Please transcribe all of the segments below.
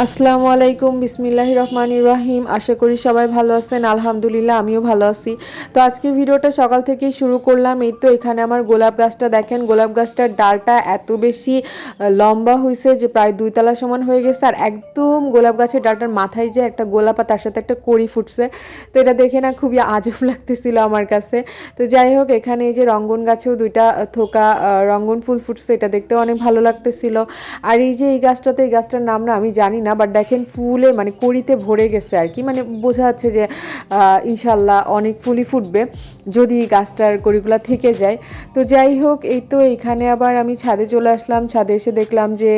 আসসালামু আলাইকুম, বিসমিল্লাহির রহমানির রহিম। আশা করি সবাই ভালো আছেন। আলহামদুলিল্লাহ আমিও ভালো আছি। তো আজকে ভিডিওটা সকাল থেকেই শুরু করলাম। এই তো এখানে আমার গোলাপ গাছটা দেখেন, গোলাপ গাছটার ডালটা এত বেশি লম্বা হয়েছে যে প্রায় 2 তলা সমান হয়ে গেছে। আর একদম গোলাপ গাছের ডালটার মাথায় যে একটা গোলাপ আর তার সাথে একটা কড়ি ফুটছে, তো এটা দেখে না খুবই আজব লাগতেছিল আমার কাছে। তো যাই হোক, এখানে এই যে রঙ্গন গাছেও 2টা থোকা রঙ্গন ফুল ফুটছে, এটা দেখতেও অনেক ভালো লাগতেছিল। আর এই যে এই গাছটাতে, এই গাছটার নাম না আমি জানি না, বাট দেখেন ফুলে মানে কড়িতে ভরে গেছে আর কি, মানে বোঝা যাচ্ছে যে ইনশাল্লাহ অনেক ফুলই ফুটবে যদি গাছটার কড়িগুলো থেকে যায়। তো যাই হোক, এই তো এখানে আবার আমি ছাদে চলে আসলাম। ছাদে এসে দেখলাম যে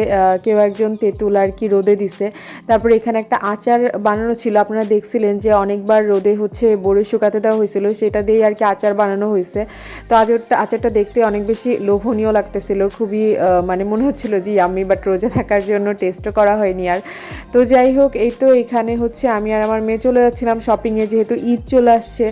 কেউ একজন তেঁতুল আর কি রোদে দিছে। তারপরে এখানে একটা আচার বানানো ছিল, আপনারা দেখছিলেন যে অনেকবার রোদে হচ্ছে বড়ি শুকাতে দেওয়া হয়েছিল, সেটা দিয়েই আর কি আচার বানানো হয়েছে। তো আচারটা দেখতে অনেক বেশি লোভনীয় লাগতেছিল, খুবই মানে মনে হচ্ছিল যে আমি, বাট রোজা থাকার জন্য টেস্টও করা হয়নি আর। তো যাই হোক, এই তো এখানে হচ্ছে আমি আর আমার মেয়ে চলে যাচ্ছিলাম শপিংয়ে, যেহেতু ঈদ চলে আসছে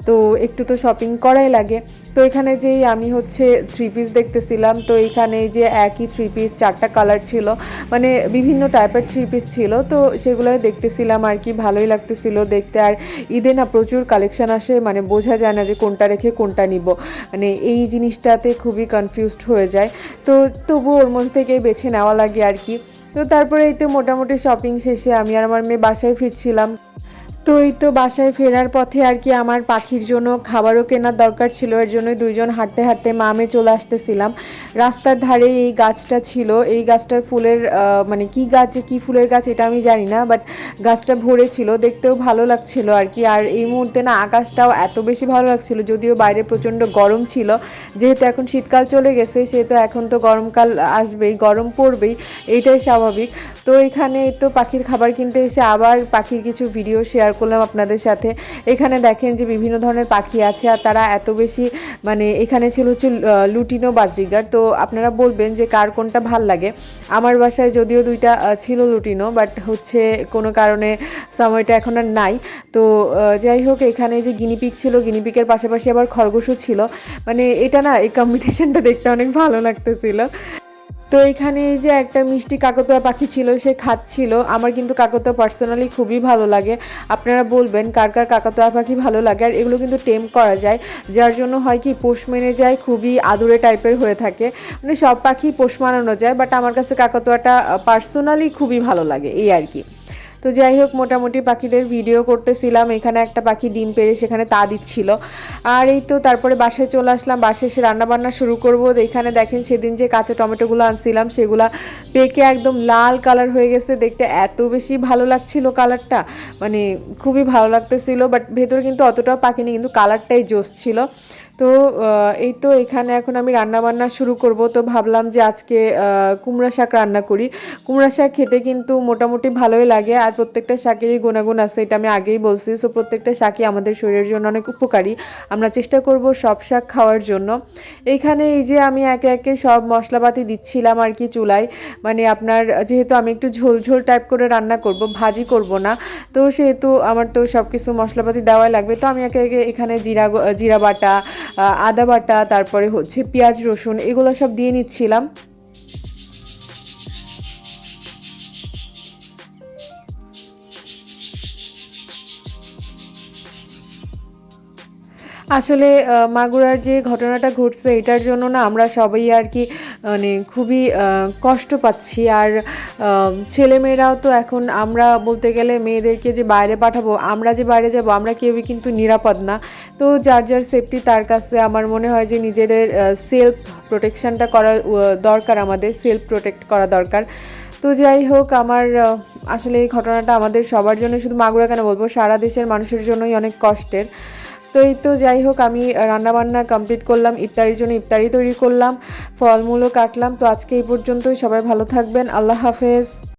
তো একটু তো শপিং করাই লাগে। তো এখানে যেই আমি হচ্ছে 3 পিস দেখতেছিলাম, তো এখানে যে একই 3 পিস 4টা কালার ছিল, মানে বিভিন্ন টাইপের 3 পিস ছিল, তো সেগুলোই দেখতেছিলাম আর কি, ভালোই লাগতেছিল দেখতে। আর ঈদে না প্রচুর কালেকশন আসে, মানে বোঝা যায় না যে কোনটা রেখে কোনটা নিব, মানে এই জিনিসটাতে খুবই কনফিউজড হয়ে যায়। তো তবুও ওর মধ্যে থেকেই বেছে নেওয়া লাগে আর কি। তো তারপরে এই তো মোটামুটি শপিং শেষে আমি আর আমার মেয়ে বাসায় ফিরছিলাম। তো এই তো বাসায় ফেরার পথে আর কি আমার পাখির জন্য খাবারও কেনার দরকার ছিল, এর জন্যই দুইজন হাঁটতে হাঁটতে মামে চলে আসতেছিলাম। রাস্তার ধারে এই গাছটা ছিল, এই গাছটার ফুলের মানে কি গাছ, কি ফুলের গাছ এটা আমি জানি না, বাট গাছটা ভরে ছিল, দেখতেও ভালো লাগছিল আর কি। আর এই মুহূর্তে না আকাশটাও এত বেশি ভালো লাগছিল, যদিও বাইরে প্রচণ্ড গরম ছিল। যেহেতু এখন শীতকাল চলে গেছে, সেহেতু এখন তো গরমকাল আসবেই, গরম পড়বেই, এইটাই স্বাভাবিক। তো এখানে তো পাখির খাবার কিনতে এসে আবার পাখির কিছু ভিডিও শেয়ার করলাম আপনাদের সাথে। এখানে দেখেন যে বিভিন্ন ধরনের পাখি আছে, আর তারা এত বেশি, মানে এখানে ছিল হচ্ছে লুটিনো বাজরিগার। তো আপনারা বলবেন যে কার কোনটা ভাল লাগে। আমার বাসায় যদিও 2টা ছিল লুটিনো, বাট হচ্ছে কোনো কারণে সময়টা এখন আর নাই। তো যাই হোক, এখানে যে গিনিপিগ ছিল, গিনিপিগের পাশাপাশি আবার খরগোশও ছিল, মানে এটা না এই কম্পিটিশনটা দেখতে অনেক ভালো লাগতেছিল। তো এখানে এই যে একটা মিষ্টি কাকতুয়া পাখি ছিল, সে খাচ্ছিল। আমার কিন্তু কাকতুয়া পার্সোনালি খুবই ভালো লাগে। আপনারা বলবেন কার কার কাকতুয়া পাখি ভালো লাগে। আর এগুলো কিন্তু টেম করা যায়, যার জন্য হয় কি পোষ মেনে যায়, খুবই আদুরে টাইপের হয়ে থাকে। মানে সব পাখি পোষ মানানো যায়, বাট আমার কাছে কাকতুয়াটা পার্সোনালি খুবই ভালো লাগে, এই আর কি। তো যাই হোক, মোটামুটি পাখিদের ভিডিও করতেছিলাম। এখানে একটা পাখি ডিম পেড়ে সেখানে তা দিচ্ছিল। আর এই তো তারপরে বাসায় চলে আসলাম, বাসায় এসে রান্নাবান্না শুরু করবো। এখানে দেখেন সেদিন যে কাঁচা টমেটোগুলো আনছিলাম, সেগুলা পেকে একদম লাল কালার হয়ে গেছে, দেখতে এত বেশি ভালো লাগছিল কালারটা, মানে খুবই ভালো লাগতেছিল। বাট ভেতরে কিন্তু অতটাও পাকেনি, কিন্তু কালারটাই জোস ছিল। তো এই তো এখানে এখন আমি রান্না বান্না শুরু করব। তো ভাবলাম যে আজকে কুমড়া শাক রান্না করি। কুমড়া শাক খেতে কিন্তু মোটামুটি ভালোই লাগে, আর প্রত্যেকটা শাকেরই গুণাগুণ আছে, এটা আমি আগেই বলছি। সো প্রত্যেকটা শাকই আমাদের শরীরের জন্য অনেক উপকারী, আমরা চেষ্টা করব সব শাক খাওয়ার জন্য। এইখানে এই যে আমি একে একে সব মশলাপাতি দিচ্ছিলাম আর কি চুলায়, মানে আপনার যেহেতু আমি একটু ঝোল ঝোল টাইপ করে রান্না করব, ভাজি করব না, তো সেহেতু আমার তো সব কিছু মশলাপাতি দেওয়াই লাগবে। তো আমি একে একে এখানে জিরা বাটা, আদা বাটা, তারপরে হচ্ছে পেঁয়াজ রসুন, এগুলো সব দিয়ে নিচ্ছিলাম। আসলে মাগুরার যে ঘটনাটা ঘটছে, এটার জন্য না আমরা সবাই আর কি মানে খুবই কষ্ট পাচ্ছি। আর ছেলেমেয়েরাও তো এখন, আমরা বলতে গেলে মেয়েদেরকে যে বাইরে পাঠাবো, আমরা যে বাইরে যাব, আমরা কেউই কিন্তু নিরাপদ না। তো যার যার সেফটি তার কাছে, আমার মনে হয় যে নিজেদের সেলফ প্রোটেকশানটা করা দরকার, আমাদের সেলফ প্রোটেক্ট করা দরকার। তো যাই হোক, আমার আসলে এই ঘটনাটা আমাদের সবার জন্য, শুধু মাগুরা কেন বলবো, সারা দেশের মানুষের জন্যই অনেক কষ্টের। তো এই তো যাই হোক, আমি রান্নাবান্না কমপ্লিট করলাম, ইফতারির জন্য ইফতারি তৈরি করলাম, ফলমূলও কাটলাম। তো আজকে এই পর্যন্তই, সবাই ভালো থাকবেন, আল্লাহ হাফেজ।